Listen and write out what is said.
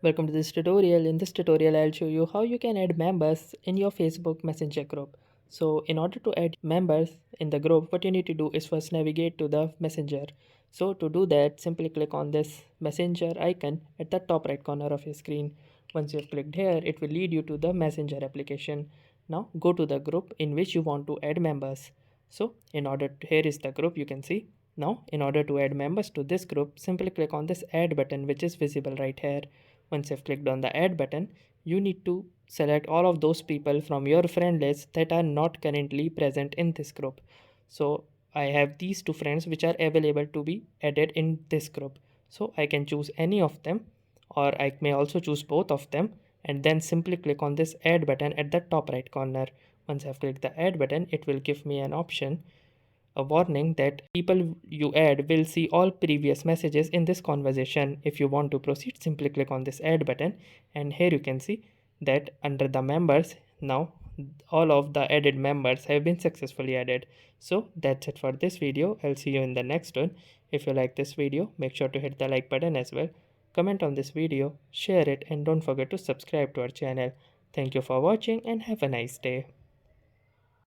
Welcome to this tutorial. In this tutorial, I'll show you how you can add members in your Facebook Messenger group. So in order to add members in the group, what you need to do is first navigate to the Messenger. So to do that, simply click on this Messenger icon at the top right corner of your screen. Once you have clicked here, it will lead you to the Messenger application. Now go to the group in which you want to add members. So here is the group you can see. Now in order to add members to this group, simply click on this add button which is visible right here. Once you've clicked on the add button, you need to select all of those people from your friend list that are not currently present in this group. So I have these two friends which are available to be added in this group. So I can choose any of them, or I may also choose both of them, and then simply click on this add button at the top right corner. Once I've clicked the add button, it will give me an option, a warning that people you add will see all previous messages in this conversation. If you want to proceed, simply click on this add button, and here you can see that under the members, now all of the added members have been successfully added. So that's it for this video. I'll see you in the next one. If you like this video, make sure to hit the like button as well. Comment on this video, share it, and don't forget to subscribe to our channel. Thank you for watching and have a nice day.